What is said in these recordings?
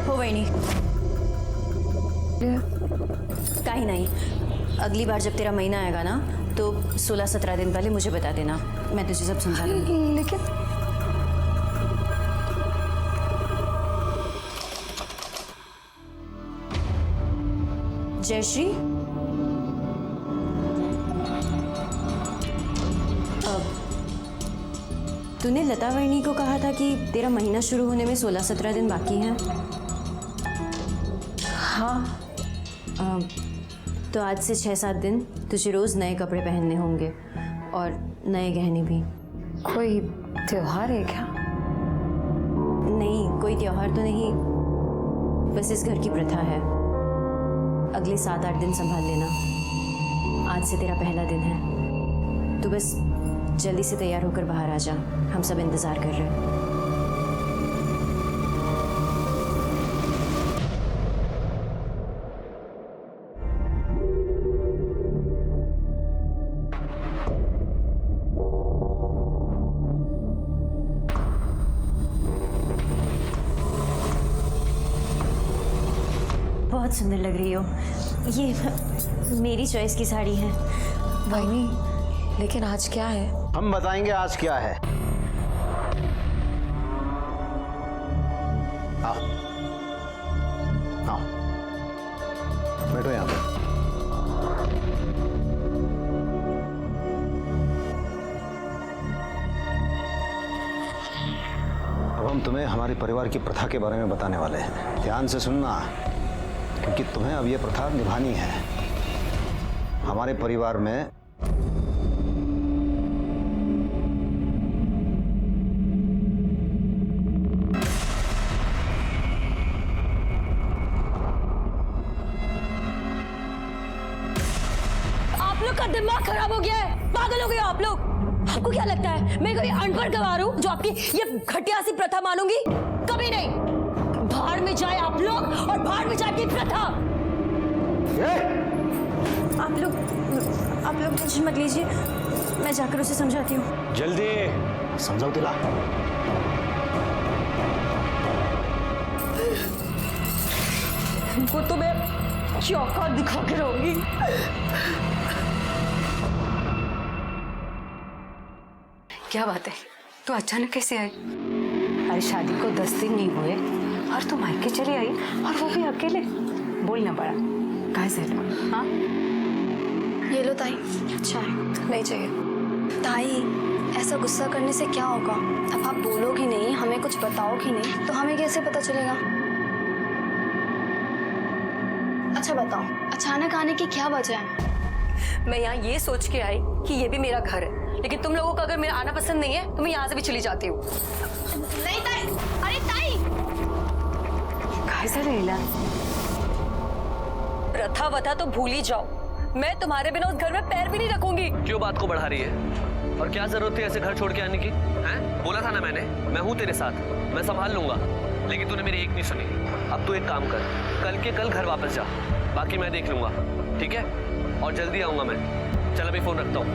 हो वहिनी, काही नहीं। अगली बार जब तेरा महीना आएगा ना तो 16-17 दिन पहले मुझे बता देना, मैं तुझे सब समझा दूंगी। लेकिन जयश्री, तूने लता वर्णी को कहा था कि तेरा महीना शुरू होने में 16-17 दिन बाकी हैं। हाँ, तो आज से 6-7 दिन तुझे रोज नए कपड़े पहनने होंगे और नए गहने भी। कोई त्योहार है क्या? नहीं, कोई त्योहार तो नहीं, बस इस घर की प्रथा है। अगले 7-8 दिन संभाल लेना। आज से तेरा पहला दिन है, तो बस जल्दी से तैयार होकर बाहर आ जा, हम सब इंतजार कर रहे हैं। बहुत सुंदर लग रही हो। ये मेरी चॉइस की साड़ी है। वही, लेकिन आज क्या है? हम बताएंगे आज क्या है। आओ आओ, बैठो यहाँ पे। अब हम तुम्हें हमारे परिवार की प्रथा के बारे में बताने वाले हैं। ध्यान से सुनना, क्योंकि तुम्हें अब यह प्रथा निभानी है। हमारे परिवार में आप लोग का दिमाग खराब हो गया है, पागल हो गए हो आप लोग। आपको क्या लगता है मैं कोई अनपढ़ गवार हूं जो आपकी ये घटिया सी प्रथा मानूंगी? कभी नहीं। बाहर में जाए आप लोग और बाहर में जाए आपकी प्रथा। आप लोग टेंशन मत लीजिए, मैं जाकर उसे समझाती हूँ। जल्दी समझाओ दिला। इनको तो मैं चौका दिखा के रहूंगी। क्या बात है, तू अचानक कैसे आई? अरे शादी को 10 दिन नहीं हुए और तू मायके चली आई, और वो भी अकेले। बोलना पड़ा, कहाँ से? हाँ, ये लो ताई, अच्छा है। नहीं चाहिए। ताई, ऐसा गुस्सा करने से क्या होगा? अब आप बोलोगी नहीं, हमें कुछ बताओगी नहीं, तो हमें कैसे पता चलेगा? अच्छा बताओ, अचानक आने की क्या वजह है? मैं यहाँ ये सोच के आई कि ये भी मेरा घर है, लेकिन तुम लोगों को अगर मेरा आना पसंद नहीं है तो मैं यहाँ से भी चली जाती हूँ। नहीं ताई, अरे ताई! कहाँ से रहीला? प्रथा वथा तो भूल ही जाओ, मैं तुम्हारे बिना उस घर में पैर भी नहीं रखूंगी। क्यों बात को बढ़ा रही है? और क्या जरूरत थी ऐसे घर छोड़ के आने की? हैं? बोला था ना मैंने, मैं हूँ तेरे साथ, मैं संभाल लूंगा। लेकिन तूने मेरी एक नहीं सुनी। अब तू एक काम कर, कल के कल घर वापस जा, बाकी मैं देख लूंगा, ठीक है? और जल्दी आऊंगा मैं। चल अभी फोन रखता हूँ।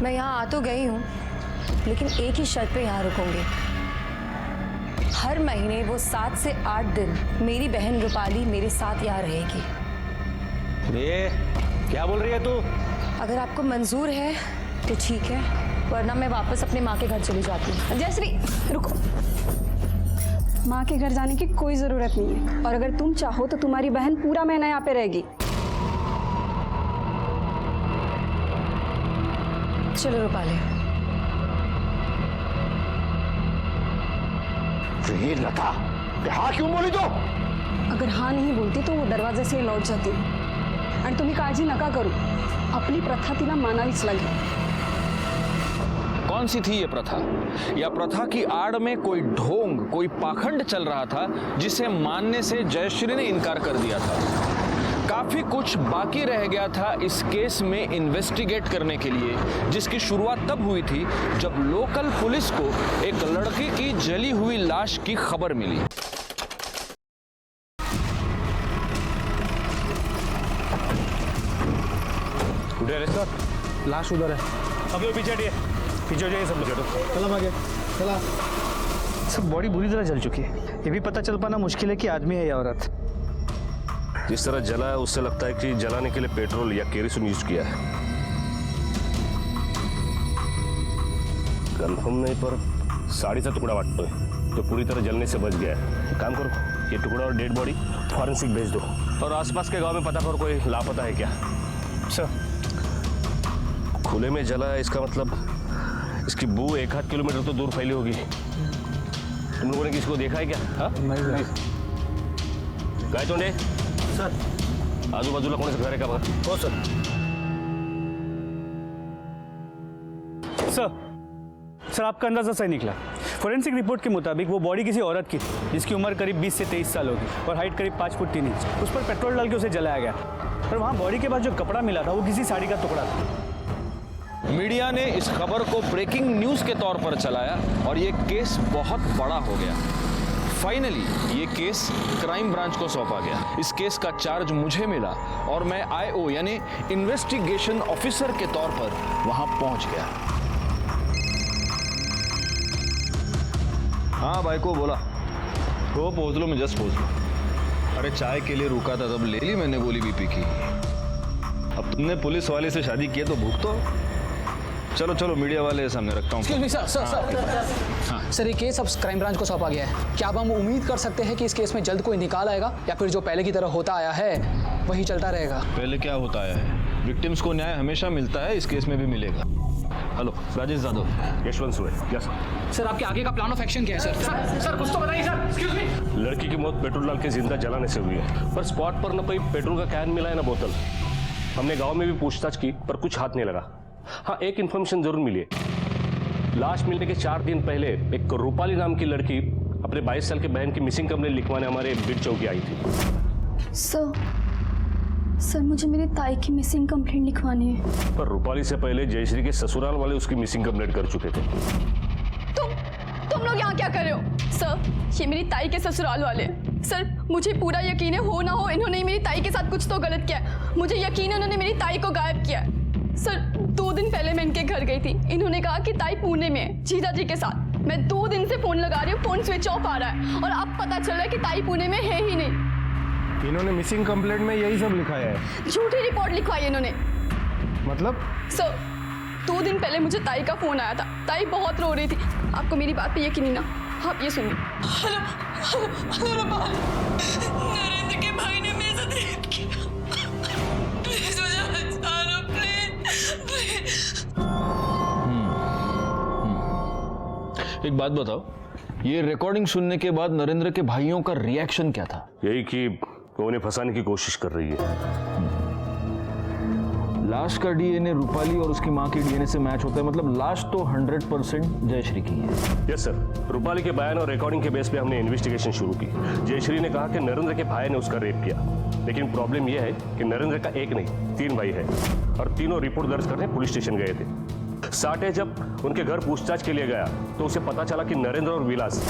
मैं यहाँ आ तो गई हूँ, लेकिन एक ही शर्त पे यहाँ रुकूंगी। हर महीने वो 7 से 8 दिन मेरी बहन रूपाली मेरे साथ यहाँ रहेगी। ये क्या बोल रही है तू? अगर आपको मंजूर है तो ठीक है, वरना मैं वापस अपने माँ के घर चली जाती हूँ। जयश्री रुको, माँ के घर जाने की कोई जरूरत नहीं है, और अगर तुम चाहो तो तुम्हारी बहन पूरा महीना यहाँ पे रहेगी। चलो रूपाली। ये लता, हाँ क्यों बोली तो? अगर हाँ नहीं बोलती तो वो दरवाजे से लौट जाती। आणि तुम्ही काळजी नका करू. आपली प्रथा तिला मानावीच लागेल. कौन सी थी ये प्रथा? या प्रथा की आड़ में कोई ढोंग, कोई पाखंड चल रहा था जिसे मानने से जयश्री ने इनकार कर दिया था. काफी कुछ बाकी रह गया था इस केस में इन्वेस्टिगेट करने के लिए, जिसकी शुरुआत तब हुई थी जब लोकल पुलिस को एक लड़की की जली हुई लाश की खबर मिली. लाश उधर है. अभी वो पीछे हटिए, पीछे हो जाइए सब लोग. चला आगे, चला. सब बॉडी बुरी तरह जल चुकी है. ये भी पता चल पाना मुश्किल है कि आदमी है या औरत. जिस तरह जला है उससे लगता है कि जलाने के लिए पेट्रोल या केरोसिन यूज किया है. कंफर्म नहीं पर साड़ी का टुकड़ा वाटतोय तो पूरी तरह जलने से बच गया है. एक काम करो, ये टुकड़ा और डेड बॉडी फॉरेंसिक भेज दो और आसपास के गांव में पता करो कोई लापता है क्या. सर, खुले में जला है, इसका मतलब इसकी बू 1-8 किलोमीटर तो दूर फैली होगी. तुम लोगों ने किसी को देखा है क्या? हाँ, नहीं. गायतोंडे सर, आजूबाजूला कोणाचं घर आहे का बघा. हो सर. सर, आपका अंदाजा सही निकला. फोरेंसिक रिपोर्ट के मुताबिक वो बॉडी किसी औरत की थी जिसकी उम्र करीब 20 से 23 साल होगी और हाइट करीब 5 फुट 3 इंच. उस पर पेट्रोल डाल के उसे जलाया गया. पर वहाँ बॉडी के बाद जो कपड़ा मिला था वो किसी साड़ी का टुकड़ा था. मीडिया ने इस खबर को ब्रेकिंग न्यूज के तौर पर चलाया और ये केस बहुत बड़ा हो गया. फाइनली ये केस क्राइम ब्रांच को सौंपा गया. इस केस का चार्ज मुझे मिला और मैं आईओ यानी इन्वेस्टिगेशन ऑफिसर के तौर पर वहां पहुंच गया. हाँ भाई को बोला. वो पहुंच लो, मैं जस्ट पहुंच लो. अरे चाय के लिए रुका था तब ले ली मैंने गोली बीपी की. अब तुमने पुलिस वाले से शादी की है तो भूख तो. चलो चलो मीडिया वाले सामने रखता हूँ. सर, ये केस अब क्राइम ब्रांच को सौंपा गया है. क्या अब हम उम्मीद कर सकते हैं कि इस केस में जल्द कोई निकाल आएगा या फिर जो पहले की तरह होता आया है वही चलता रहेगा? पहले क्या होता आया है, विक्टिम्स को न्याय हमेशा मिलता है, इस केस में भी मिलेगा. हेलो, राजेश यादव. यशवंत सुए. यस सर, आपके आगे का प्लान ऑफ एक्शन क्या है सर? सर कुछ तो बताइए सर. Excuse me. लड़की की मौत पेट्रोल डाल के जिंदा जलाने से हुई है, पर स्पॉट पर न कोई पेट्रोल का कैन मिला है ना बोतल. हमने गांव में भी पूछताछ की पर कुछ हाथ नहीं लगा. हाँ, एक इन्फॉर्मेशन जरूर मिली है. लाश मिलने के 4 दिन पहले एक रूपाली नाम की लड़की अपने 22 साल के बहन की मिसिंग कंप्लेंट लिखवाने हमारे बीट चौकी आई थी. सर, मुझे मेरी ताई की मिसिंग कंप्लेंट लिखवानी है. पर रूपाली से पहले जयश्री के ससुराल वाले उसकी मिसिंग कंप्लेंट कर चुके थे. तुम लोग यहाँ क्या कर रहे हो? सर, ये मेरी ताई के ससुराल वाले. सर, मुझे पूरा यकीन है, हो ना हो इन्होंने मेरी ताई के साथ कुछ तो गलत किया है. मुझे यकीन है उन्होंने मेरी ताई को गायब किया है. सर, 2 दिन पहले मैं इनके घर गई थी. इन्होंने कहा कि ताई पुणे में है जीजा जी के साथ. मैं 2 दिन से फोन लगा रही हूँ, फोन स्विच ऑफ आ रहा है और अब पता चल रहा है कि ताई पुणे में है ही नहीं. इन्होंने मिसिंग कंप्लेंट में यही सब लिखा है. झूठी रिपोर्ट लिखवाई इन्होंने. मतलब? सर, 2 दिन पहले मुझे ताई का फोन आया था. ताई बहुत रो रही थी. आपको मेरी बात पे यकीन नहीं ना? आप ये सुनिए. नरेंद्र के भाई ने मेरे साथ रेप किया. प्लीज मुझे बचा लो, प्लीज. एक बात बताओ, ये रिकॉर्डिंग सुनने के बाद नरेंद्र के भाइयों का रिएक्शन क्या था? यही कि वो उन्हें फंसाने की कोशिश कर रही है. लाश का डीएनए रूपाली और उसकी मां के डीएनए से मैच होता है, मतलब लाश तो 100% जयश्री की है. यस सर, रूपाली के बयान और रिकॉर्डिंग के बेस पे हमने इन्वेस्टिगेशन शुरू की. जयश्री ने कहा कि नरेंद्र के भाई ने उसका रेप किया, लेकिन प्रॉब्लम यह है कि नरेंद्र का एक नहीं 3 भाई है और तीनों रिपोर्ट दर्ज करने पुलिस स्टेशन गए थे. साठे जब उनके घर पूछताछ के लिए गया तो उसे पता चला कि नरेंद्र और विलास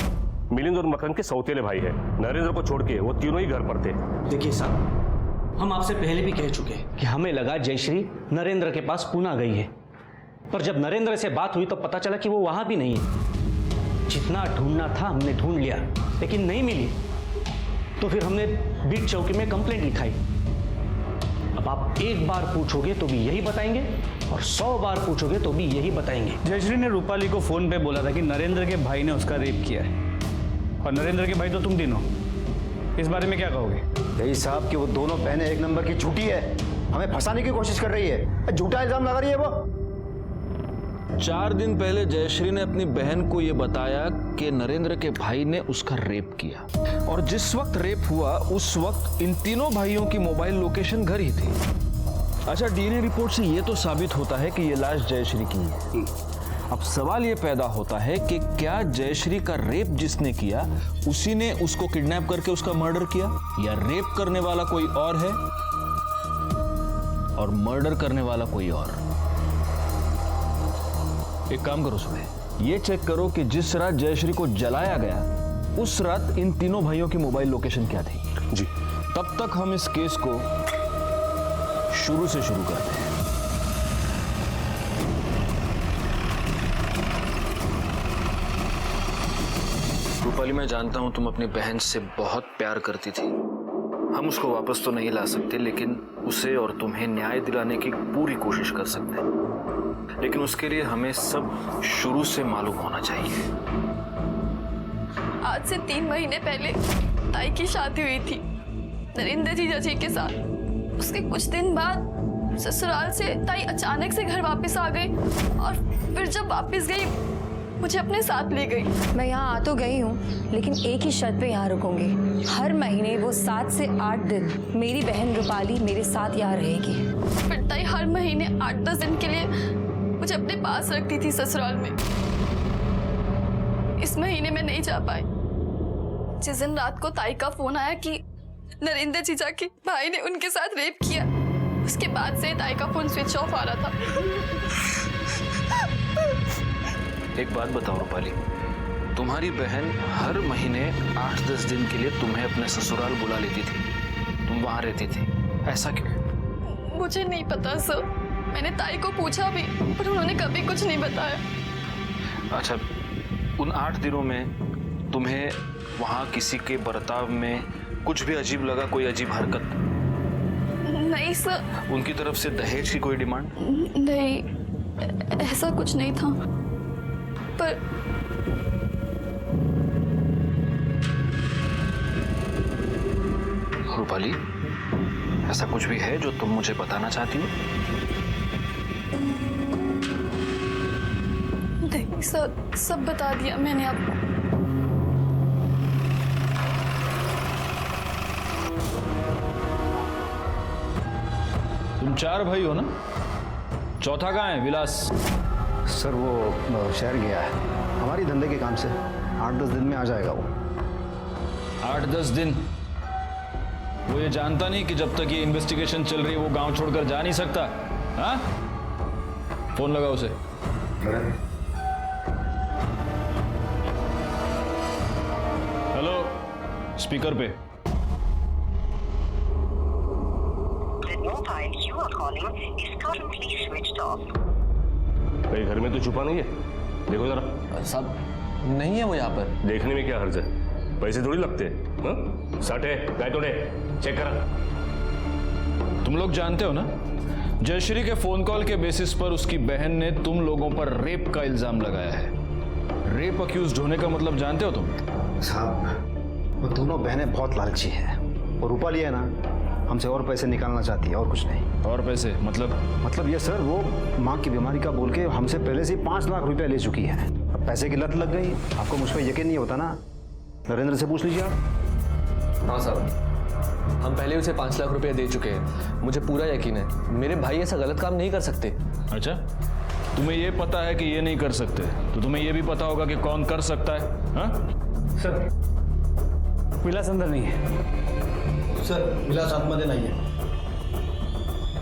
मिलिंद और मकरंद के सौतेले भाई है. नरेंद्र को छोड़ के वो तीनों ही घर पर थे. देखिए साहब, हम आपसे पहले भी कह चुके हैं कि हमें लगा जयश्री नरेंद्र के पास पूना गई है, पर जब नरेंद्र से बात हुई तो पता चला कि वो वहां भी नहीं है. जितना ढूंढना था हमने ढूंढ लिया, लेकिन नहीं मिली. तो फिर हमने बीट चौकी में कंप्लेंट लिखाई. अब आप एक बार पूछोगे तो भी यही बताएंगे और 100 बार पूछोगे तो भी यही बताएंगे. जयश्री ने रूपाली को फोन पे बोला था कि नरेंद्र के भाई ने उसका रेप किया है, और नरेंद्र के भाई तो तुम तीनों. इस बारे में क्या कहोगे? यही साहब कि वो दोनों बहनें एक नंबर की झूठी है, हमें फंसाने की कोशिश कर रही है. झूठा इल्जाम लगा रही है वो. 4 दिन पहले जयश्री ने अपनी बहन को यह बताया कि नरेंद्र के भाई ने उसका रेप किया, और जिस वक्त रेप हुआ उस वक्त इन तीनों भाइयों की मोबाइल लोकेशन घर ही थी। अच्छा, डीएनए रिपोर्ट से यह तो साबित होता है कि यह लाश जयश्री की है। अब सवाल यह पैदा होता है कि क्या जयश्री का रेप जिसने किया उसी ने उसको किडनैप करके उसका मर्डर किया, या रेप करने वाला कोई और है और मर्डर करने वाला कोई और। एक काम करो सुबह, ये चेक करो कि जिस रात जयश्री को जलाया गया उस रात इन तीनों भाइयों की मोबाइल लोकेशन क्या थी। जी। तब तक हम इस केस को शुरू से शुरू करते हैं। रूपाली, मैं जानता हूं तुम अपनी बहन से बहुत प्यार करती थी। हम उसको वापस तो नहीं ला सकते, लेकिन उसे और तुम्हें न्याय दिलाने की पूरी कोशिश कर सकते हैं। लेकिन उसके लिए हमें सब शुरू से मालूम होना चाहिए। आज से 3 महीने पहले ताई की शादी हुई थी नरेंद्र जीजा जी के साथ। उसके कुछ दिन बाद ससुराल से ताई अचानक से घर वापस आ गई, और फिर जब वापस गई मुझे अपने साथ ले गई। मैं यहाँ आ तो गई हूँ, लेकिन एक ही शर्त पे यहाँ रुकूंगी। हर महीने वो 7 से 8 दिन मेरी बहन रूपाली मेरे साथ यहाँ रहेगी। फिर ताई हर महीने 8-10 दिन के लिए मुझे अपने पास रखती थी ससुराल में। इस महीने में नहीं जा पाई। जिस दिन रात को ताई का फोन आया कि नरेंद्र जीजा के भाई ने उनके साथ रेप किया, उसके बाद से ताई का फोन स्विच ऑफ आ रहा था। एक बात बताओ रूपाली, तुम्हारी बहन हर महीने 8-10 दिन के लिए तुम्हें अपने ससुराल बुला लेती थी, तुम वहां रहती थी, ऐसा क्यों? मुझे नहीं पता सर, मैंने ताई को पूछा भी पर उन्होंने कभी कुछ नहीं बताया। अच्छा, उन 8 दिनों में तुम्हें वहां किसी के बर्ताव में कुछ भी अजीब लगा, कोई अजीब हरकत? नहीं सर। उनकी तरफ से दहेज की कोई डिमांड? नहीं, ऐसा कुछ नहीं था। पर रूपाली, ऐसा कुछ भी है जो तुम मुझे बताना चाहती हो? नहीं सर, सब बता दिया मैंने आपको। तुम 4 भाई हो ना? चौथा कहाँ है? विलास? सर वो शहर गया है हमारी धंधे के काम से। 8-10 दिन में आ जाएगा वो। 8-10 दिन? वो ये जानता नहीं कि जब तक ये इन्वेस्टिगेशन चल रही है वो गांव छोड़कर जा नहीं सकता? हाँ? फोन लगा उसे। हेलो, स्पीकर पे। भाई घर में तो छुपा नहीं है, देखो जरा। साहब नहीं है वो यहाँ पर। देखने में क्या हर्ज है, पैसे थोड़ी लगते हैं। साठे गाय तोड़े चेक करा। तुम लोग जानते हो ना, जयश्री के फोन कॉल के बेसिस पर उसकी बहन ने तुम लोगों पर रेप का इल्जाम लगाया है। रेप अक्यूज्ड होने का मतलब जानते हो तुम? साहब वो दोनों बहनें बहुत लालची है, और रूपाली है ना हमसे और पैसे निकालना चाहती है, और कुछ नहीं। और पैसे मतलब ये सर, वो माँ की बीमारी का बोल के हमसे पहले से 5 लाख रुपया ले चुकी है। अब पैसे की लत लग गई। आपको मुझ पर यकीन नहीं होता ना, नरेंद्र से पूछ लीजिए आप। हाँ साहब, हम पहले उसे 5 लाख रुपए दे चुके हैं। मुझे पूरा यकीन है मेरे भाई ऐसा गलत काम नहीं कर सकते। अच्छा, तुम्हें ये पता है कि ये नहीं कर सकते, तो तुम्हें ये भी पता होगा कि कौन कर सकता है? हाँ? सर, विलास अंदर नहीं है। सर विलास आत्मदे नहीं है।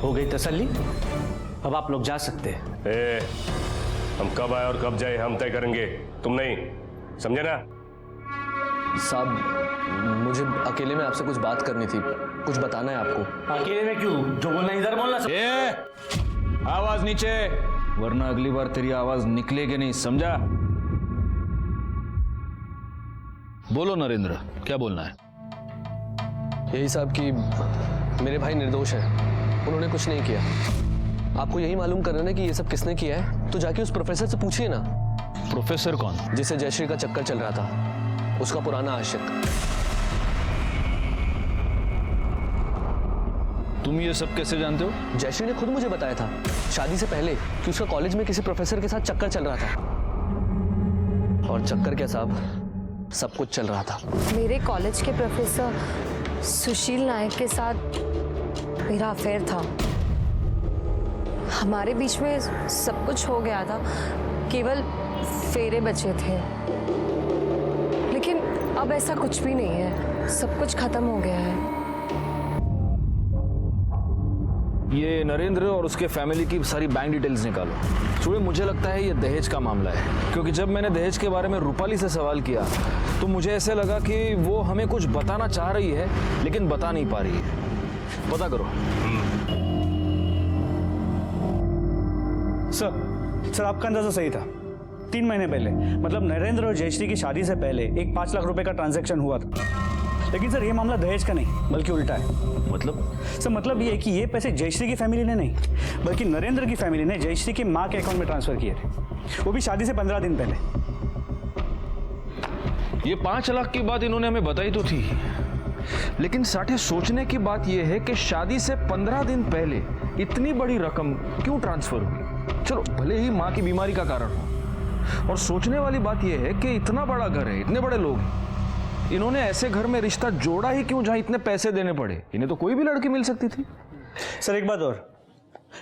हो गई तसल्ली? अब आप लोग जा सकते हैं। हम कब आए और कब जाए हम तय करेंगे, तुम नहीं, समझे ना? साहब मुझे अकेले में आपसे कुछ बात करनी थी, कुछ बताना है आपको। अकेले में क्यों? जो बोलना इधर बोलना। आवाज नीचे, वरना अगली बार तेरी आवाज निकलेगी नहीं, समझा? बोलो नरेंद्र, क्या बोलना है? यही साहब कि मेरे भाई निर्दोष हैं, उन्होंने कुछ नहीं किया। आपको यही मालूम करना है कि ये सब किसने किया है, तो जाके उस प्रोफेसर से पूछिए ना। प्रोफेसर कौन? जिसे जयश्री का चक्कर चल रहा था, उसका पुराना आशिक। तुम ये सब कैसे जानते हो? जयश्री ने खुद मुझे बताया था शादी से पहले कि उसका कॉलेज में किसी प्रोफेसर के साथ चक्कर चल रहा था। और चक्कर क्या साहब, सब कुछ चल रहा था। मेरे कॉलेज के प्रोफेसर सुशील नायक के साथ मेरा अफेयर था। हमारे बीच में सब कुछ हो गया था, केवल फेरे बचे थे। लेकिन अब ऐसा कुछ भी नहीं है, सब कुछ खत्म हो गया है। ये नरेंद्र और उसके फैमिली की सारी बैंक डिटेल्स निकालो। थोड़े मुझे लगता है ये दहेज का मामला है, क्योंकि जब मैंने दहेज के बारे में रूपाली से सवाल किया तो मुझे ऐसे लगा कि वो हमें कुछ बताना चाह रही है लेकिन बता नहीं पा रही है। पता करो। सर आपका अंदाजा सही था। 3 महीने पहले, मतलब नरेंद्र और जयश्री की शादी से पहले एक 5 लाख रुपए का ट्रांजैक्शन हुआ था। लेकिन सर ये मामला दहेज का नहीं बल्कि उल्टा है। मतलब ये है कि ये पैसे जयश्री की फैमिली ने नहीं बल्कि नरेंद्र की फैमिली ने जयश्री की माँ के अकाउंट में ट्रांसफर किए थे, वो भी शादी से 15 दिन पहले। ये 5 लाख की बात इन्होंने हमें बताई तो थी, लेकिन साठे सोचने की बात यह है कि शादी से 15 दिन पहले इतनी बड़ी रकम क्यों ट्रांसफर हुई? चलो भले ही माँ की बीमारी का कारण हो, और सोचने वाली बात यह है कि इतना बड़ा घर है, इतने बड़े लोग हैं, इन्होंने ऐसे घर में रिश्ता जोड़ा ही क्यों जहां इतने पैसे देने पड़े? इन्हें तो कोई भी लड़की मिल सकती थी। सर एक बात और,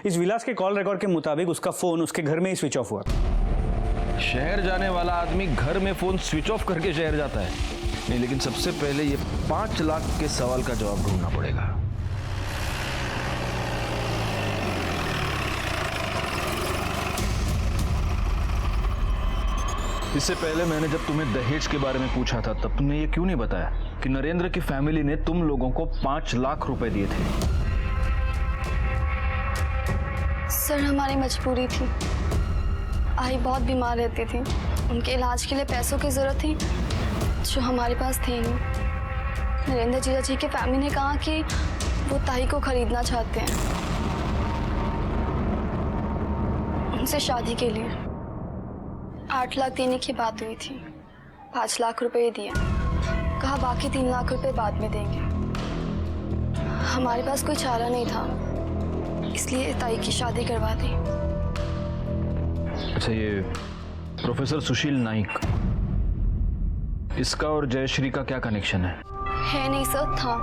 इस विलास के कॉल रिकॉर्ड के मुताबिक उसका फोन उसके घर में ही स्विच ऑफ हुआ था। शहर जाने वाला आदमी घर में फोन स्विच ऑफ करके शहर जाता है? नहीं, लेकिन सबसे पहले ये 5 लाख के सवाल का जवाब ढूंढना पड़ेगा। इससे पहले मैंने जब तुम्हें दहेज के बारे में पूछा था तब तुमने ये क्यों नहीं बताया कि नरेंद्र की फैमिली ने तुम लोगों को 5 लाख रुपए दिए थे? सर हमारी मजबूरी थी। आई बहुत बीमार रहती थी, उनके इलाज के लिए पैसों की जरूरत थी जो हमारे पास थे नहीं। नरेंद्र जीजा जी की फैमिली ने कहा कि वो ताई को खरीदना चाहते हैं उनसे शादी के लिए। 8 लाख देने की बात हुई थी, 5 लाख रुपए दिए, कहा बाकी 3 लाख रुपए बाद में देंगे। हमारे पास कोई चारा नहीं था, इसलिए ताई की शादी करवा दी। अच्छा, ये प्रोफेसर सुशील नाइक, इसका और जयश्री का क्या कनेक्शन है? है नहीं सर, था।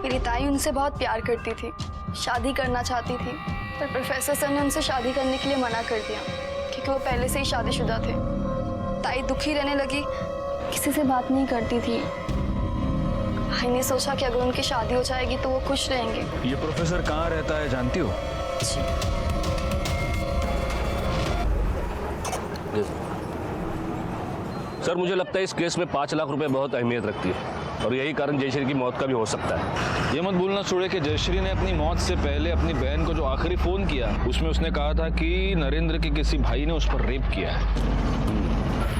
मेरी ताई उनसे बहुत प्यार करती थी, शादी करना चाहती थी, पर प्रोफेसर सर ने उनसे शादी करने के लिए मना कर दिया क्योंकि वो पहले से ही शादीशुदा थे। ताई दुखी रहने लगी, किसी से बात नहीं करती थी। भाई ने सोचा कि अगर उनकी शादी हो जाएगी तो वो खुश रहेंगे। ये प्रोफेसर कहाँ रहता है जानती हो? सर मुझे लगता है इस केस में 5 लाख रुपए बहुत अहमियत रखती है और यही कारण जयश्री की मौत का भी हो सकता है। ये मत भूलना छोड़े कि जयश्री ने अपनी मौत से पहले अपनी बहन को जो आखिरी फोन किया उसमें उसने कहा था कि नरेंद्र के किसी भाई ने उस पर रेप किया है।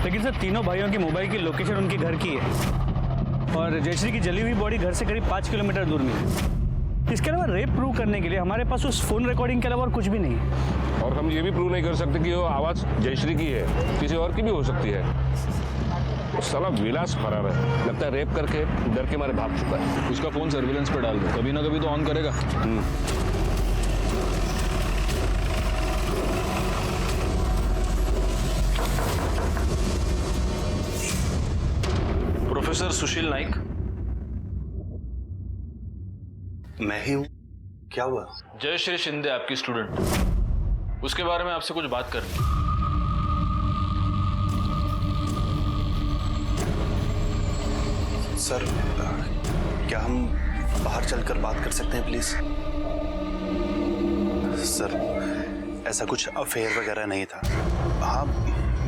लेकिन सर तीनों भाइयों की मोबाइल की लोकेशन उनके घर की है और जयश्री की जली हुई बॉडी घर से करीब 5 किलोमीटर दूर में है। इसके अलावा रेप प्रूव करने के लिए हमारे पास उस फोन रिकॉर्डिंग के अलावा और कुछ भी नहीं है। और हम ये भी प्रूव नहीं कर सकते कि वो आवाज़ जयश्री की है, किसी और की भी हो सकती है। साला विलास फरार है, लगता है रेप करके डर के मारे भाग चुका है। उसका फोन सर्विलेंस पे डाल दो, कभी ना कभी तो ऑन करेगा। प्रोफेसर सुशील नाइक। मैं ही हूँ, क्या हुआ? जयश्री शिंदे आपकी स्टूडेंट, उसके बारे में आपसे कुछ बात करनी। सर क्या हम बाहर चलकर बात कर सकते हैं प्लीज? सर ऐसा कुछ अफेयर वगैरह नहीं था। हाँ,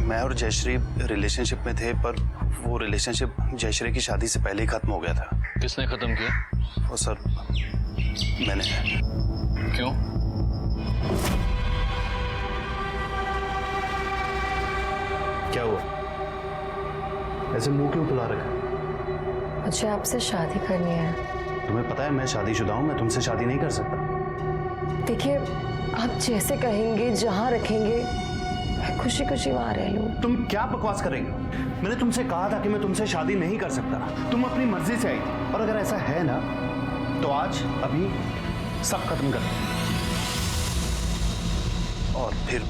मैं और जयश्री रिलेशनशिप में थे, पर वो रिलेशनशिप जयश्री की शादी से पहले ही खत्म हो गया था। किसने खत्म किया? वो सर मैंने। क्यों? क्या हुआ? ऐसे मुंह क्यों फुला रखा? मुझे आपसे शादी करनी है। तुम्हें पता है मैं शादीशुदा हूँ, मैं तुमसे शादी नहीं कर सकता। देखिए, आप जैसे कहेंगे, जहाँ रखेंगे, मैं खुशी खुशी वहाँ रह लूँ। तुम क्या बकवास करेंगे? मैंने तुमसे कहा था कि मैं तुमसे शादी नहीं कर सकता। तुम अपनी मर्जी से आई थी, और अगर ऐसा है ना तो आज अभी सब खत्म कर। और फिर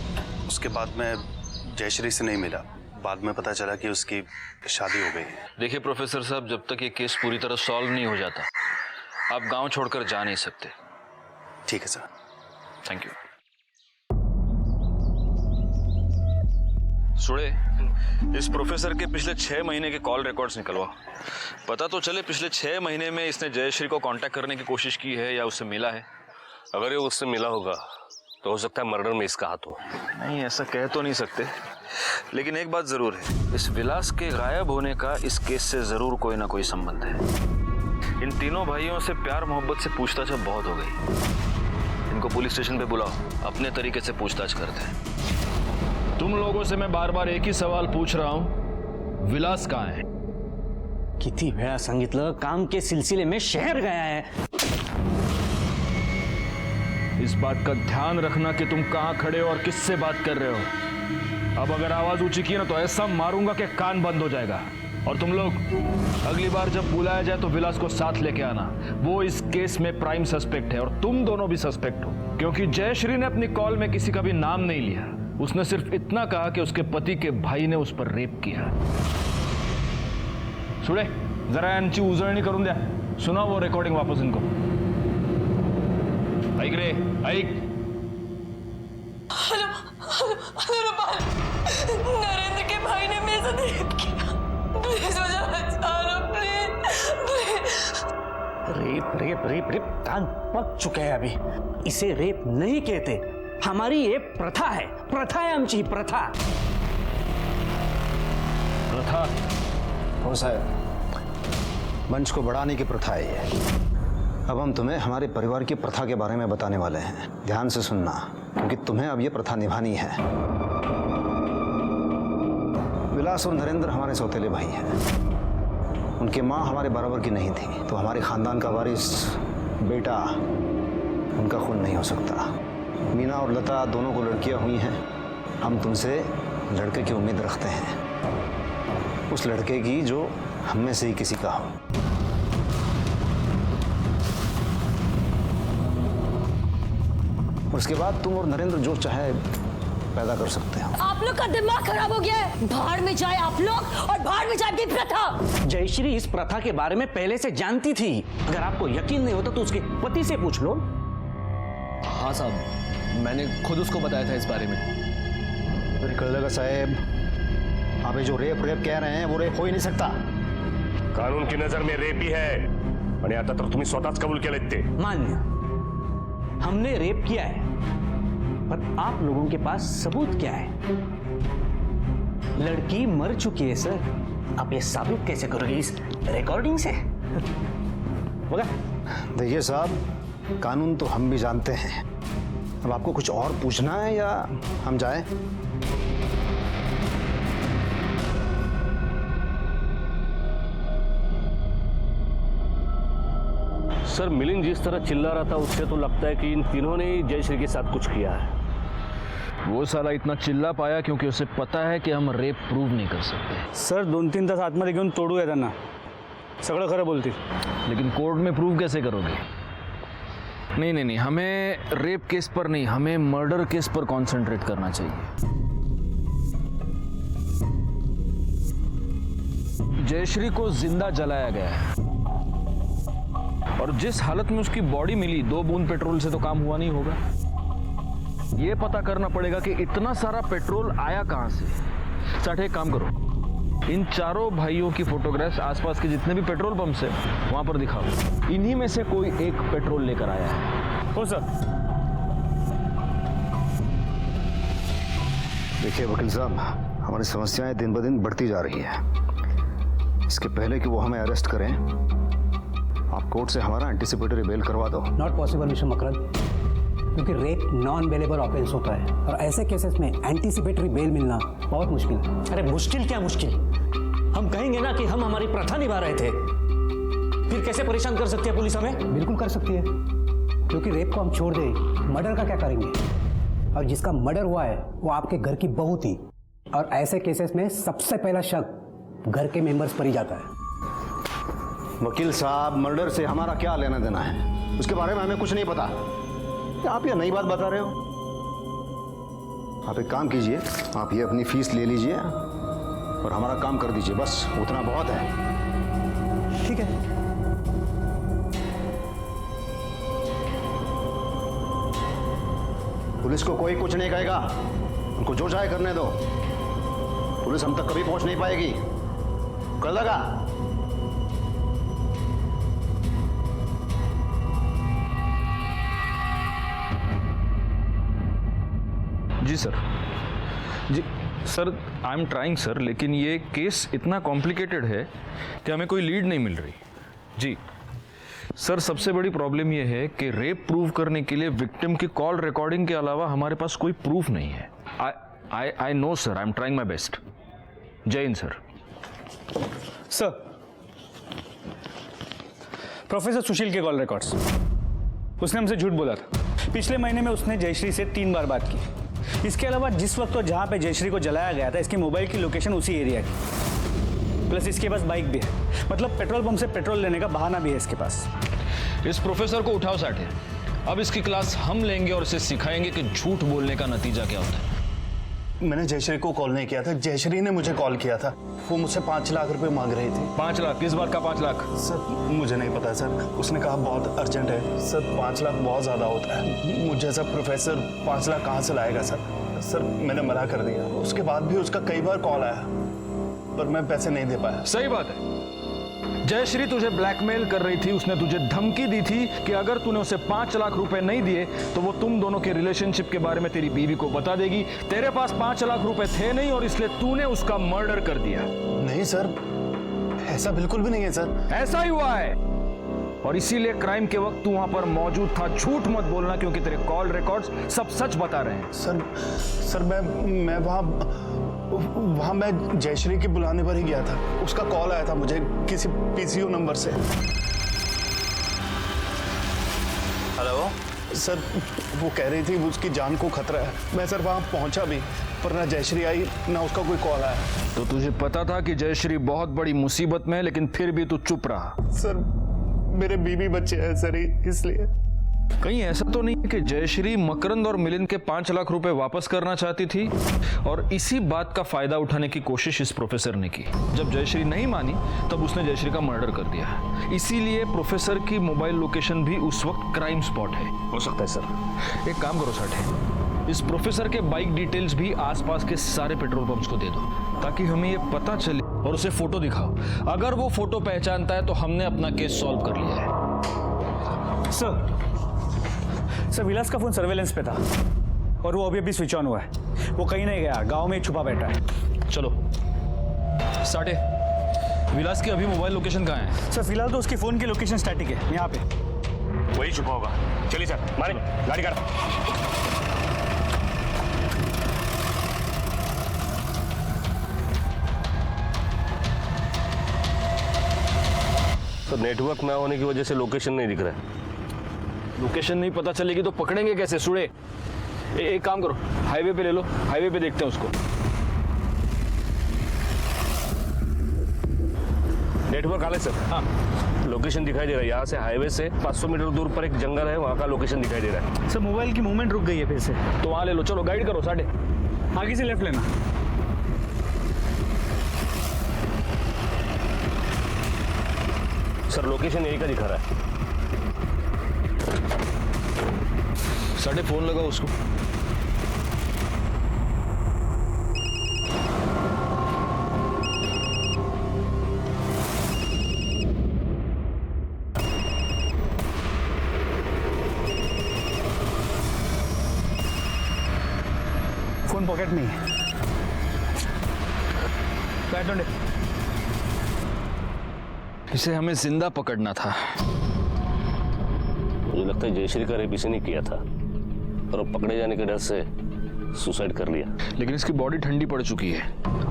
उसके बाद मैं जयश्री से नहीं मिला। बाद में पता चला कि उसकी शादी हो गई है। देखिए प्रोफेसर साहब, जब तक ये केस पूरी तरह सॉल्व नहीं हो जाता आप गांव छोड़कर जा नहीं सकते। ठीक है सर। Thank you. सुड़े, इस प्रोफेसर के पिछले 6 महीने के कॉल रिकॉर्ड्स निकलवा। पता तो चले पिछले 6 महीने में इसने जयश्री को कांटेक्ट करने की कोशिश की है या उससे मिला है। अगर ये उससे मिला होगा तो हो सकता है मर्डर में इसका हाथ हो। नहीं, ऐसा कह तो नहीं सकते, लेकिन एक बात जरूर है, इस विलास के गायब होने का इस केस से जरूर कोई ना कोई संबंध है। इन तीनों भाइयों से प्यार मोहब्बत से पूछताछ अब बहुत हो गई। इनको पुलिस स्टेशन पे बुलाओ, अपने तरीके से पूछताछ करते हैं। तुम लोगों से मैं बार बार एक ही सवाल पूछ रहा हूं, विलास कहाँ है? किती वेळा सांगितलं, काम के सिलसिले में शहर गया है। इस बात का ध्यान रखना कि तुम कहां खड़े हो और किससे बात कर रहे हो। अब अगर आवाज ऊंची की ना तो ऐसा मारूंगा कि कान बंद हो जाएगा। और तुम लोग अगली बार जब बुलाया जाए तो विलास को साथ लेके आना। वो इस केस में प्राइम सस्पेक्ट है और तुम दोनों भी सस्पेक्ट हो, क्योंकि जयश्री ने अपनी कॉल में किसी का भी नाम नहीं लिया। उसने सिर्फ इतना कहा कि उसके पति के भाई ने उस पर रेप किया। सुड़े, जरा यांची उजळणी करून द्या। सुना वो रिकॉर्डिंग वापस इनको। ऐक रे, ऐक। नरेंद्र के भाई ने मेरे साथ रेप किया। प्लीज मुझे बचा लो, please. Rape rape rape rape कान पक चुके हैं अभी। इसे रेप नहीं कहते, हमारी ये प्रथा है। प्रथा है आमची प्रथा। प्रथा? हो साहब, मंच को बढ़ाने की प्रथा है ये। अब हम तुम्हें हमारे परिवार की प्रथा के बारे में बताने वाले हैं। ध्यान से सुनना, क्योंकि तुम्हें अब ये प्रथा निभानी है। विलास और नरेंद्र हमारे सौतेले भाई हैं। उनकी माँ हमारे बराबर की नहीं थी, तो हमारे खानदान का वारिस बेटा उनका खून नहीं हो सकता। मीना और लता दोनों को लड़कियां हुई हैं। हम तुमसे लड़के की उम्मीद रखते हैं, उस लड़के की जो हम में से ही किसी का हो। उसके बाद तुम और नरेंद्र जो चाहे पैदा कर सकते हो। आप लोग का दिमाग खराब हो गया है। बाहर में जाए आप लोग और बाहर में जाए आपकी प्रथा। जयश्री इस प्रथा के बारे में पहले से जानती थी। अगर आपको यकीन नहीं होता तो उसके पति से पूछ लो। हाँ साहब, मैंने खुद उसको बताया था इस बारे में। फिर कळलं साहेब, आप ये जो रेप कह रहे हैं वो रेप हो ही नहीं सकता। कानून की नजर में रेप ही है। आणि आता तर तुम्ही स्वतःच कबूल केलेत ते। मान्य, हमने रेप किया है, पर आप लोगों के पास सबूत क्या है? लड़की मर चुकी है सर। आप ये साबित कैसे करोगे इस रिकॉर्डिंग से? देखिए साहब, कानून तो हम भी जानते हैं। अब आपको कुछ और पूछना है या हम जाएं? सर, मिलिंद जिस तरह चिल्ला रहा था उससे तो लगता है कि इन तीनों ने जयश्री के साथ कुछ किया है। वो साला इतना चिल्ला पाया क्योंकि उसे पता है कि हम रेप प्रूव नहीं कर सकते। सर 2-3 तास आतमध्ये घेऊन तोडूया त्यांना, सगळं खरं बोलतील। लेकिन कोर्ट में प्रूव कैसे करोगे? नहीं नहीं नहीं, हमें रेप केस पर नहीं, हमें मर्डर केस पर कंसंट्रेट करना चाहिए। जयश्री को जिंदा जलाया गया है और जिस हालत में उसकी बॉडी मिली, 2 बूंद पेट्रोल से तो काम हुआ नहीं होगा। यह पता करना पड़ेगा कि इतना सारा पेट्रोल आया कहां से। साठ, एक काम करो, इन चारों भाइयों की फोटोग्राफ्स आसपास के जितने भी पेट्रोल पंप है वहां पर दिखाओ। इन्हीं में से कोई एक पेट्रोल लेकर आया है। हो सर। देखिए वकील साहब, हमारी समस्याएं दिन ब दिन बढ़ती जा रही है। इसके पहले कि वो हमें अरेस्ट करें, आप कोर्ट से हमारा एंटीसिपेटरी बेल करवा दो। नॉट पॉसिबल मिस्टर मकरंद, क्योंकि रेप नॉन बेलेबल ऑफेंस होता है और ऐसे केसेस में एंटीसिपेटरी बेल मिलना बहुत मुश्किल है। अरे मुश्किल क्या मुश्किल, हम कहेंगे ना कि हम हमारी प्रथा निभा रहे थे, फिर कैसे परेशान कर सकती है पुलिस हमें? बिल्कुल कर सकती है, क्योंकि रेप को हम छोड़ दें, मर्डर का क्या करेंगे? और जिसका मर्डर हुआ है वो आपके घर की बहू थी, और ऐसे केसेस में सबसे पहला शक घर के मेंबर्स पर ही जाता है। वकील साहब, मर्डर से हमारा क्या लेना देना है? उसके बारे में हमें कुछ नहीं पता। आप ये नई बात बता रहे हो? आप एक काम कीजिए, आप ये अपनी फीस ले लीजिए और हमारा काम कर दीजिए, बस उतना बहुत है। ठीक है। पुलिस को कोई कुछ नहीं कहेगा, उनको जो चाहे करने दो। पुलिस हम तक कभी पहुंच नहीं पाएगी, कर लगा। जी सर, जी sir, I am trying sir, लेकिन ये केस इतना कॉम्प्लिकेटेड है कि हमें कोई लीड नहीं मिल रही। जी सर, सबसे बड़ी प्रॉब्लम ये है कि रेप प्रूव करने के लिए विक्टिम की कॉल रिकॉर्डिंग के अलावा हमारे पास कोई प्रूफ नहीं है। I know sir, I am trying my best. जय हिंद सर। सर, प्रोफेसर सुशील के कॉल रिकॉर्ड्स, उसने हमसे झूठ बोला था। पिछले महीने में उसने जयश्री से 3 बार बात की। इसके अलावा जिस वक्त और जहां पे जयश्री को जलाया गया था, इसकी मोबाइल की लोकेशन उसी एरिया की। प्लस इसके पास बाइक भी है, मतलब पेट्रोल पंप से पेट्रोल लेने का बहाना भी है इसके पास। इस प्रोफेसर को उठाओ साठे। अब इसकी क्लास हम लेंगे और इसे सिखाएंगे कि झूठ बोलने का नतीजा क्या होता है। मैंने जयश्री को कॉल नहीं किया था, जयश्री ने मुझे कॉल किया था। वो मुझसे 5 लाख रुपए मांग रही थी। 5 लाख? किस बात का 5 लाख? सर मुझे नहीं पता सर, उसने कहा बहुत अर्जेंट है। सर 5 लाख बहुत ज्यादा होता है, मुझे जैसा प्रोफेसर 5 लाख कहाँ से लाएगा सर? सर मैंने मना कर दिया। उसके बाद भी उसका कई बार कॉल आया, पर मैं पैसे नहीं दे पाया। सही बात है, जयश्री तुझे ब्लैकमेल कर रही थी। उसने तुझे धमकी दी थी कि अगर तूने उसे 5 लाख रुपए नहीं दिए तो वो तुम दोनों के रिलेशनशिप के बारे में तेरी बीवी को बता देगी। तेरे पास 5 लाख रुपए थे नहीं और इसलिए तूने उसका मर्डर कर दिया। नहीं सर, ऐसा बिल्कुल भी नहीं है सर। ऐसा ही हुआ है, और इसीलिए क्राइम के वक्त तू वहां पर मौजूद था। झूठ मत बोलना, क्योंकि तेरे कॉल रिकॉर्ड्स सब सच बता रहे हैं। सर मैं वहाँ मैं जयश्री के बुलाने पर ही गया था। उसका कॉल आया था मुझे किसी पीसीओ नंबर से। हेलो सर, वो कह रही थी उसकी जान को खतरा है। मैं सर वहाँ पहुँचा भी, पर ना जयश्री आई ना उसका कोई कॉल आया। तो तुझे पता था कि जयश्री बहुत बड़ी मुसीबत में है, लेकिन फिर भी तू चुप रहा। सर मेरे बीवी बच्चे हैं सर, इसलिए। कहीं ऐसा तो नहीं है कि जयश्री मकरंद और मिलिंद के 5 लाख रुपए वापस करना चाहती थी और इसी बात का फायदा उठाने की कोशिश इस प्रोफेसर ने की? जब जयश्री नहीं मानी तब उसने जयश्री का मर्डर कर दिया। इसीलिए प्रोफेसर की मोबाइल लोकेशन भी उस वक्त क्राइम स्पॉट है। हो सकता है सर। एक काम करो साठे, इस प्रोफेसर के बाइक डिटेल्स भी आसपास के सारे पेट्रोल पंप्स को दे दो, ताकि हमें ये पता चले, और उसे फोटो दिखाओ। अगर वो फोटो पहचानता है तो हमने अपना केस सॉल्व कर लिया है। सर विलास का फोन सर्वेलेंस पे था और वो अभी स्विच ऑन हुआ है। वो कहीं नहीं गया, गांव में ही छुपा बैठा है। चलो साठे, विलास की अभी मोबाइल लोकेशन कहाँ है? सर फिलहाल तो उसकी फोन की लोकेशन स्टैटिक है, यहाँ पे। वही छुपा होगा। चलिए सर, मारे गाड़ी काट। तो नेटवर्क ना होने की वजह से लोकेशन नहीं दिख रहा है। लोकेशन नहीं पता चलेगी तो पकड़ेंगे कैसे सुड़े? एक काम करो, हाईवे पे ले लो, हाईवे पे देखते हैं उसको। नेटवर्क आ रहा है सर। हाँ, लोकेशन दिखाई दे रहा है। यहाँ से हाईवे से 500 मीटर दूर पर एक जंगल है, वहाँ का लोकेशन दिखाई दे रहा है। सर मोबाइल की मूवमेंट रुक गई है फिर से। तो वहाँ ले लो। चलो गाइड करो साठे। आगे से लेफ्ट लेना। सर लोकेशन यही का दिखा रहा है। साठे फोन लगाओ उसको। फोन पॉकेट में है। बैठ दो। इसे हमें जिंदा पकड़ना था। मुझे लगता है जयश्री का रेप इसी ने किया था और अब पकड़े जाने के डर से सुसाइड कर लिया। लेकिन इसकी बॉडी ठंडी पड़ चुकी है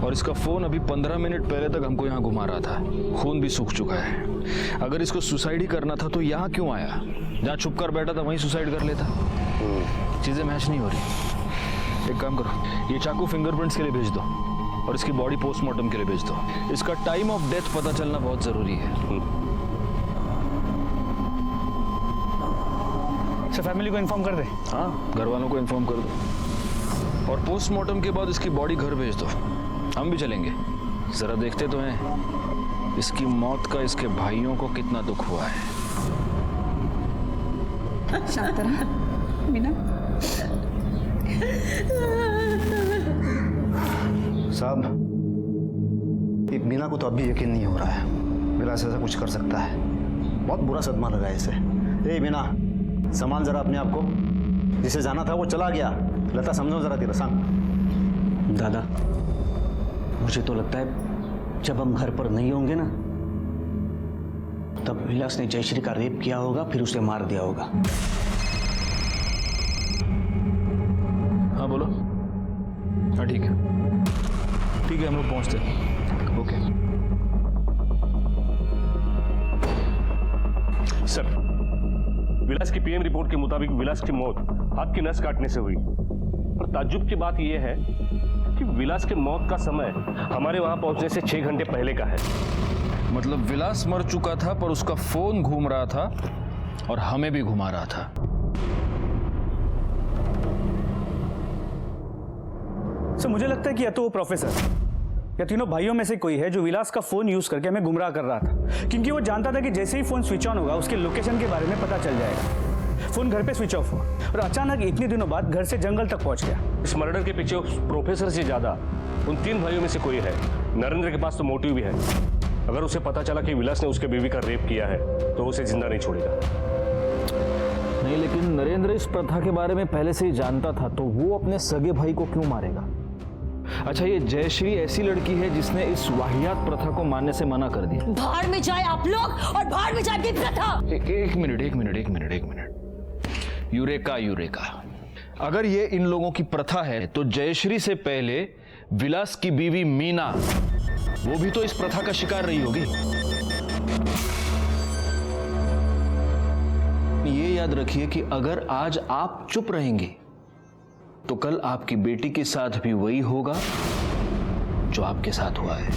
और इसका फोन अभी 15 मिनट पहले तक हमको यहाँ घुमा रहा था। खून भी सूख चुका है। अगर इसको सुसाइड ही करना था तो यहाँ क्यों आया? जहाँ छुप कर बैठा था वहीं सुसाइड कर लेता। चीजें मैच नहीं हो रही। एक काम करो, ये चाकू फिंगरप्रिंट्स के लिए भेज दो और इसकी बॉडी पोस्टमार्टम के लिए भेज दो। इसका टाइम ऑफ डेथ पता चलना बहुत जरूरी है। सर फैमिली को इन्फॉर्म कर दे। हाँ, घर वालों को इन्फॉर्म कर दो और पोस्टमार्टम के बाद इसकी बॉडी घर भेज दो। हम भी चलेंगे, जरा देखते तो हैं इसकी मौत का इसके भाइयों को कितना दुख हुआ है। शांत रहा मीना। साहब, ये मीना को तो अभी यकीन नहीं हो रहा है विलास ऐसा कुछ कर सकता है। बहुत बुरा सदमा लगा है इसे। ए मीना, संभाल जरा अपने आप को। जिसे जाना था वो चला गया। लता समझो जरा तेरा सांग। दादा, मुझे तो लगता है जब हम घर पर नहीं होंगे ना, तब विलास ने जयश्री का रेप किया होगा, फिर उसे मार दिया होगा। हाँ बोलो। हाँ ठीक है, ठीक है, हम लोग पहुंचते हैं। ओके सर, विलास की पीएम रिपोर्ट के मुताबिक विलास की मौत हाथ की नस काटने से हुई। पर ताज्जुब की बात यह है कि विलास के मौत का समय हमारे वहां पहुंचने से 6 घंटे पहले का है। मतलब विलास मर चुका था पर उसका फोन घूम रहा था और हमें भी घुमा रहा था। सर मुझे लगता है कि या तो वो प्रोफेसर या तीनों भाइयों में से कोई है जो विलास का फोन यूज करके हमें गुमराह कर रहा था, क्योंकि वो जानता था कि जैसे ही फोन स्विच ऑन होगा उसके लोकेशन के बारे में पता चल जाएगा। फोन घर पे स्विच ऑफ हुआ और अचानक इतने दिनों बाद घर से जंगल तक पहुंच गया। इस मर्डर के पीछे उस प्रोफेसर से ज्यादा उन 3 भाइयों में से कोई है। नरेंद्र के पास तो मोटिव भी है। अगर उसे पता चला कि विलास ने उसके बीवी का रेप किया है तो उसे जिंदा नहीं छोड़ेगा। नहीं, लेकिन नरेंद्र इस प्रथा के बारे में पहले से ही जानता था, तो वो अपने सगे भाई को क्यों मारेगा? अच्छा, ये जयश्री ऐसी लड़की है जिसने इस वाहियात प्रथा को मानने से मना कर दिया। बाहर में जाए आप लोग और बाहर में जाए प्रथा। एक मिनट। यूरेका, अगर ये इन लोगों की प्रथा है तो जयश्री से पहले विलास की बीवी मीना, वो भी तो इस प्रथा का शिकार रही होगी। ये याद रखिए कि अगर आज आप चुप रहेंगे तो कल आपकी बेटी के साथ भी वही होगा जो आपके साथ हुआ है।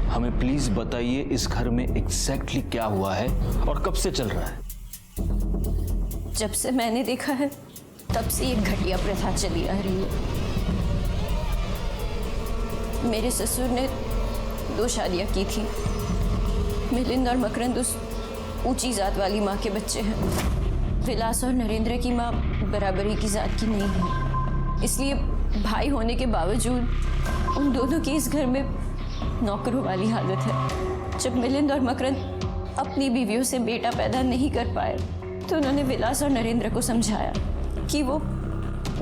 हमें प्लीज बताइए इस घर में एग्जैक्टली क्या हुआ है और कब से चल रहा है? जब से मैंने देखा है तब से ये घटिया प्रथा चली आ रही है। मेरे ससुर ने 2 शादियां की थी। मिलिंद और मकरंद उस ऊंची जात वाली माँ के बच्चे हैं। विलास और नरेंद्र की माँ बराबरी की जात की नहीं है, इसलिए भाई होने के बावजूद उन दोनों की इस घर में नौकरों वाली हालत है। जब मिलिंद और मकरंद अपनी बीवियों से बेटा पैदा नहीं कर पाए तो उन्होंने विलास और नरेंद्र को समझाया कि वो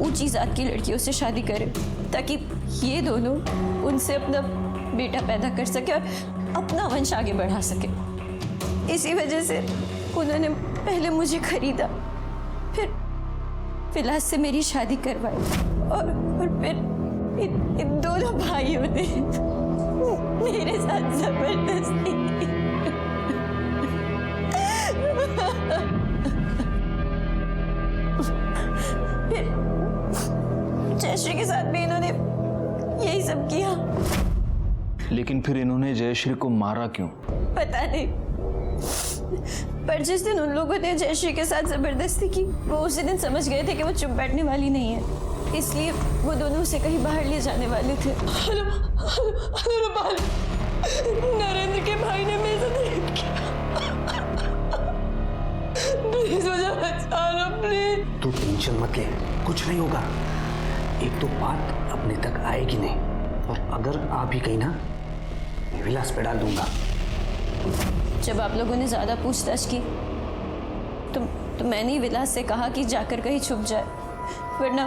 ऊंची जात की लड़कियों से शादी करें ताकि ये दोनों उनसे अपना बेटा पैदा कर सके और अपना वंश आगे बढ़ा सके। इसी वजह से उन्होंने पहले मुझे खरीदा, फिर विलास से मेरी शादी करवाई और फिर इन दोनों भाइयों ने मेरे साथ जबरदस्ती की। फिर जयश्री के साथ भी इन्होंने यही सब किया। लेकिन फिर इन्होंने जयश्री को मारा क्यों? पता नहीं, पर जिस दिन उन लोगों ने जयश्री के साथ जबरदस्ती की वो उसी दिन समझ गए थे कि वो चुप बैठने वाली नहीं है, इसलिए वो दोनों उसे कहीं बाहर ले जाने वाले थे। नरेंद्र के भाई ने मेरे साथ रेप किया। प्लीज मुझे बचा लो, प्लीज। तू टेंशन मत ले, कुछ नहीं होगा। एक तो बात अपने तक आएगी नहीं, और अगर आ भी गई ना, मैं विलास पे डाल दूंगा। जब आप लोगों ने ज्यादा पूछताछ की तो मैंने ही विलास से कहा कि जाकर कहीं छुप जाए, वरना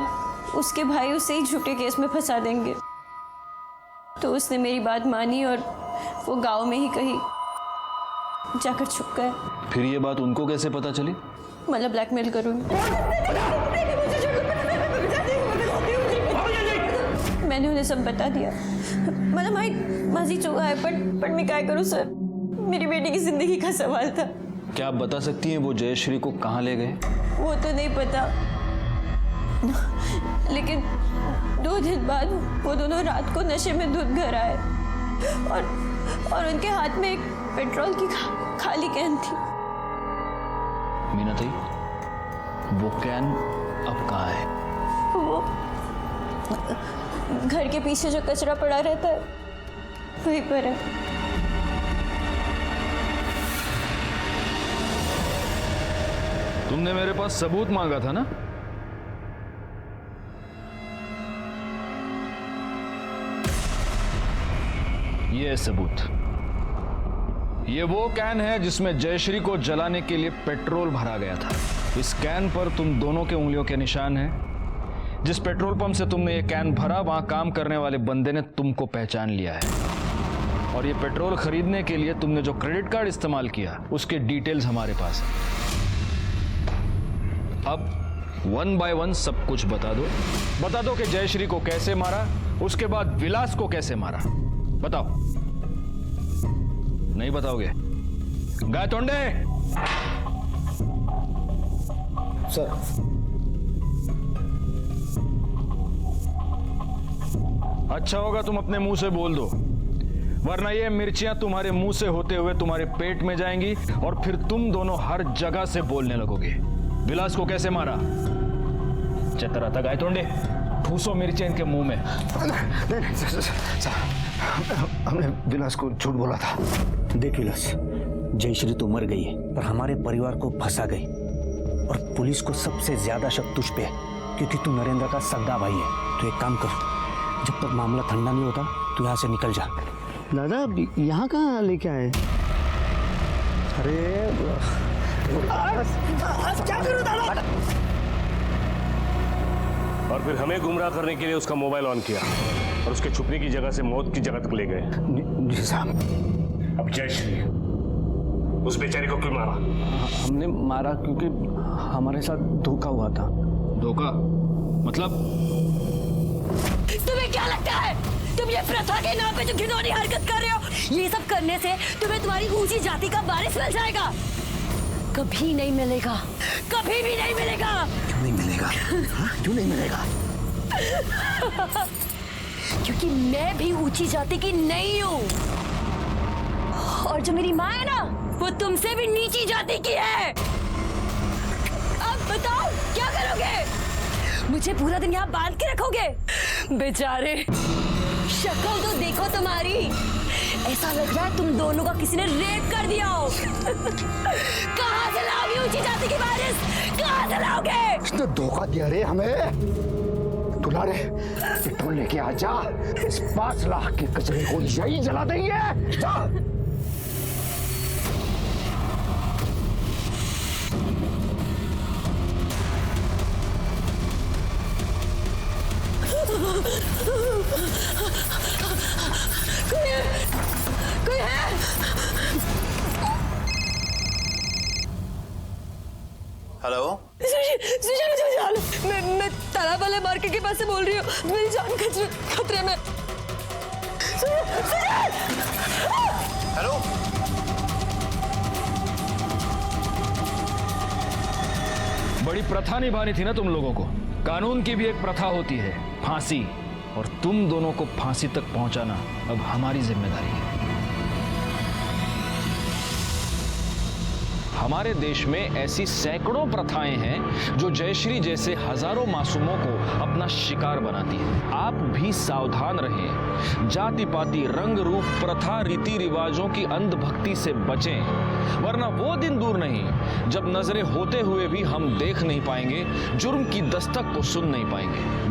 उसके भाई उसे ही झूठे केस में फंसा देंगे। तो उसने मेरी बात मानी और वो गांव में ही कहीं जाकर छुप गए। फिर ये बात उनको कैसे पता चली? मतलब ब्लैकमेल करूंगी। मैंने उन्हें सब बता दिया। मतलब माजी चुका है, पर मैं क्या करूं सर, मेरी बेटी की जिंदगी का सवाल था। क्या आप बता सकती हैं वो जयश्री को कहाँ ले गए? वो तो नहीं पता, लेकिन 2 दिन बाद वो दोनों रात को नशे में धुत घर आए और उनके हाथ में एक पेट्रोल की खाली कैन थी। मीनाती, वो कैन अब कहाँ है? वो घर के पीछे जो कचरा पड़ा रहता है वहीं पर है। तुमने मेरे पास सबूत मांगा था ना? ये है सबूत। ये वो कैन है जिसमें जयश्री को जलाने के लिए पेट्रोल भरा गया था। इस कैन पर तुम दोनों के उंगलियों के निशान हैं। जिस पेट्रोल पंप से तुमने ये कैन भरा, वहां काम करने वाले बंदे ने तुमको पहचान लिया है। और ये पेट्रोल खरीदने के लिए तुमने जो क्रेडिट कार्ड इस्तेमाल किया, उसके डिटेल्स हमारे पास है। अब 1 बाय 1 सब कुछ बता दो कि जयश्री को कैसे मारा, उसके बाद विलास को कैसे मारा। बताओ। नहीं बताओगे? गायतोंडे! सर, अच्छा होगा तुम अपने मुंह से बोल दो, वरना ये मिर्चियां तुम्हारे मुंह से होते हुए तुम्हारे पेट में जाएंगी और फिर तुम दोनों हर जगह से बोलने लगोगे। विलास को कैसे मारा? चतरा था गायतोंडे, ठूसो मिर्चियां इनके मुंह में। नहीं, सर, हमने विलास को झूठ बोला था। देख विलास, जयश्री तो मर गई है, पर हमारे परिवार को फंसा गई और पुलिस को सबसे ज्यादा शक तुझ पे है, क्योंकि तू नरेंद्र का सगा भाई है। तो एक काम कर, जब तक मामला ठंडा नहीं होता तू यहाँ से निकल जा। दादा, यहाँ कहाँ लेके आए? अरे क्या करूं दादा? और फिर हमें गुमराह करने के लिए उसका मोबाइल ऑन किया और उसके छुपने की जगह से मौत की जगह तक ले गए। जी साहब। अब जयश्री, उस बेचारी को क्यों मारा? हमने मारा क्योंकि हमारे साथ धोखा हुआ था। धोखा मतलब? तुम्हें क्या लगता है तुम ये प्रथा के नाम पे जो घिनौनी हरकत कर रहे हो, ये सब करने से तुम्हें तुम्हारी ऊंची जाति का वारिस मिल जाएगा? कभी नहीं मिलेगा, कभी भी नहीं मिलेगा। क्यों नहीं मिलेगा? क्यों नहीं मिलेगा? क्योंकि मैं भी ऊंची जाति की नहीं हूँ, और जो मेरी माँ है ना, वो तुमसे भी नीची जाति की है। अब बताओ क्या करोगे? मुझे पूरा दिन यहाँ बांध के रखोगे? बेचारे, शक्ल तो देखो तुम्हारी, ऐसा लग रहा है तुम दोनों का किसी ने रेप कर दिया हो। कहाँ से लाओगे ऊंची जाति की वारिस? कहाँ से लाओगे? इसने धोखा दिया रे हमें। दुलारे, पेट्रोल लेके आ जा, इस 5 लाख के कचरे को यही जला देंगे। जा। कोई है? हेलो, मैं तालाब वाले मार्केट के पास से बोल रही हूँ। मेरी जान खतरे में। हेलो। बड़ी प्रथा निभानी थी ना तुम लोगों को। कानून की भी एक प्रथा होती है, फांसी, और तुम दोनों को फांसी तक पहुंचाना अब हमारी जिम्मेदारी है। हमारे देश में ऐसी सैकड़ों प्रथाएं हैं जो जयश्री जैसे हजारों मासूमों को अपना शिकार बनाती है। आप भी सावधान रहें, जाति पाति, रंग रूप, प्रथा, रीति रिवाजों की अंधभक्ति से बचें, वरना वो दिन दूर नहीं जब नजरें होते हुए भी हम देख नहीं पाएंगे, जुर्म की दस्तक को सुन नहीं पाएंगे।